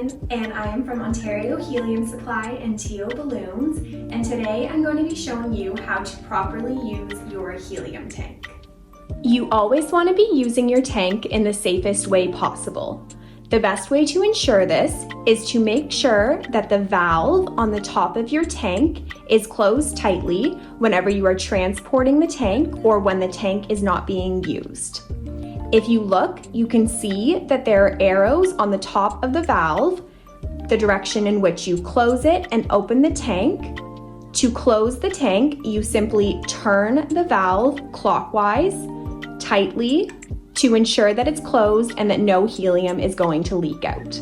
Lauren, and I am from Ontario Helium Supply and TO Balloons, and today I'm going to be showing you how to properly use your helium tank. You always want to be using your tank in the safest way possible. The best way to ensure this is to make sure that the valve on the top of your tank is closed tightly whenever you are transporting the tank or when the tank is not being used. If you look, you can see that there are arrows on the top of the valve, the direction in which you close it and open the tank. To close the tank, you simply turn the valve clockwise, tightly, to ensure that it's closed and that no helium is going to leak out.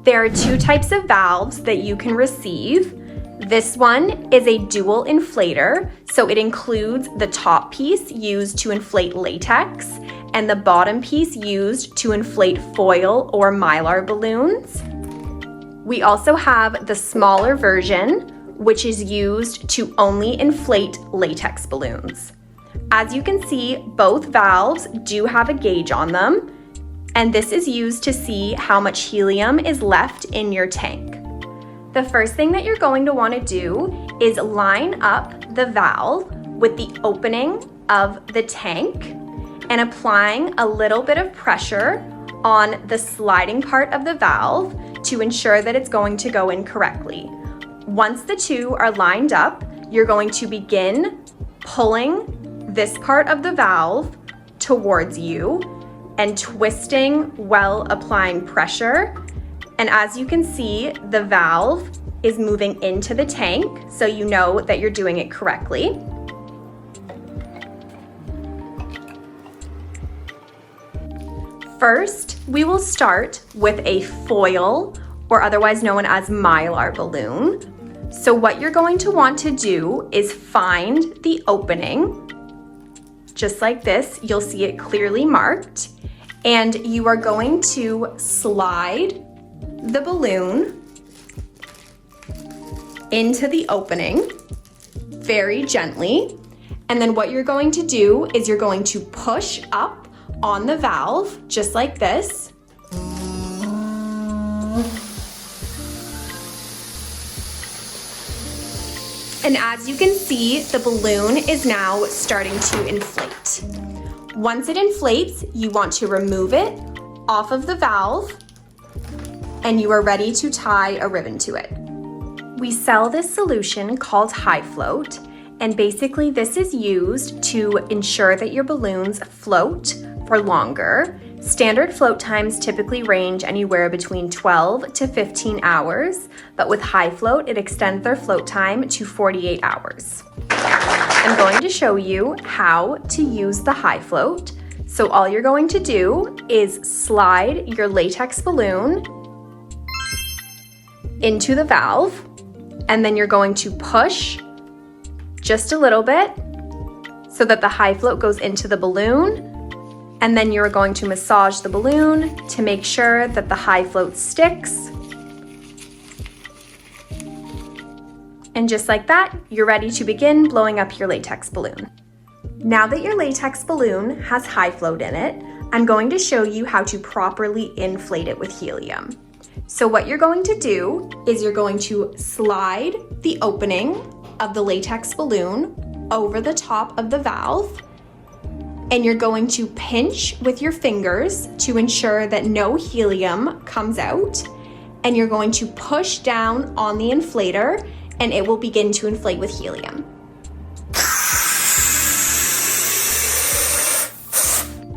There are two types of valves that you can receive. This one is a dual inflator, so it includes the top piece used to inflate latex and the bottom piece used to inflate foil or mylar balloons. We also have the smaller version, which is used to only inflate latex balloons. As you can see, both valves do have a gauge on them, and this is used to see how much helium is left in your tank. The first thing that you're going to want to do is line up the valve with the opening of the tank and applying a little bit of pressure on the sliding part of the valve to ensure that it's going to go in correctly. Once the two are lined up, you're going to begin pulling this part of the valve towards you and twisting while applying pressure. And as you can see, the valve is moving into the tank, so you know that you're doing it correctly. First, we will start with a foil, or otherwise known as mylar balloon. So what you're going to want to do is find the opening. Just like this, you'll see it clearly marked, and you are going to slide the balloon into the opening very gently. And then what you're going to do is you're going to push up on the valve, just like this. And as you can see, the balloon is now starting to inflate. Once it inflates, you want to remove it off of the valve, and you are ready to tie a ribbon to it. We sell this solution called High Float, and basically this is used to ensure that your balloons float for longer. Standard float times typically range anywhere between 12 to 15 hours, but with High Float, it extends their float time to 48 hours. I'm going to show you how to use the High Float. So all you're going to do is slide your latex balloon into the valve, and then you're going to push just a little bit so that the High Float goes into the balloon. And then you're going to massage the balloon to make sure that the High Float sticks. And just like that, you're ready to begin blowing up your latex balloon. Now that your latex balloon has High Float in it, I'm going to show you how to properly inflate it with helium. So what you're going to do is you're going to slide the opening of the latex balloon over the top of the valve, and you're going to pinch with your fingers to ensure that no helium comes out, and you're going to push down on the inflator and it will begin to inflate with helium.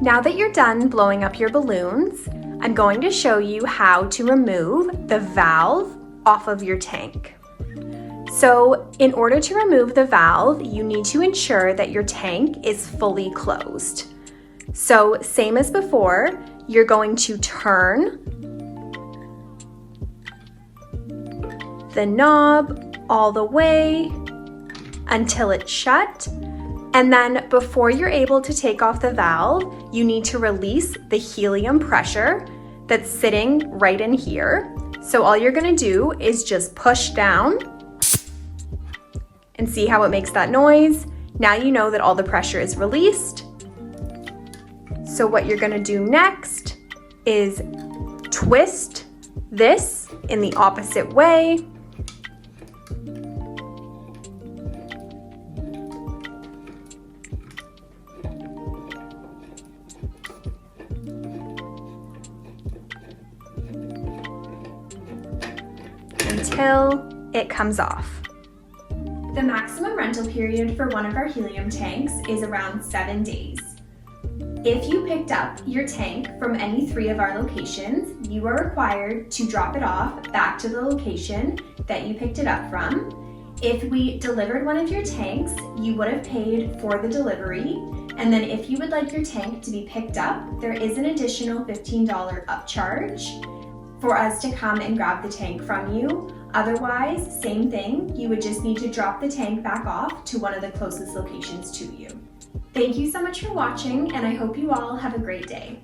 Now that you're done blowing up your balloons, I'm going to show you how to remove the valve off of your tank. So in order to remove the valve, you need to ensure that your tank is fully closed. So same as before, you're going to turn the knob all the way until it's shut. And then before you're able to take off the valve, you need to release the helium pressure that's sitting right in here. So all you're gonna do is just push down and see how it makes that noise. Now you know that all the pressure is released. So what you're gonna do next is twist this in the opposite way. Until it comes off. The maximum rental period for one of our helium tanks is around 7 days. If you picked up your tank from any 3 of our locations, you are required to drop it off back to the location that you picked it up from. If we delivered one of your tanks, you would have paid for the delivery, and then if you would like your tank to be picked up, there is an additional $15 upcharge for us to come and grab the tank from you. Otherwise, same thing, you would just need to drop the tank back off to one of the closest locations to you. Thank you so much for watching, and I hope you all have a great day.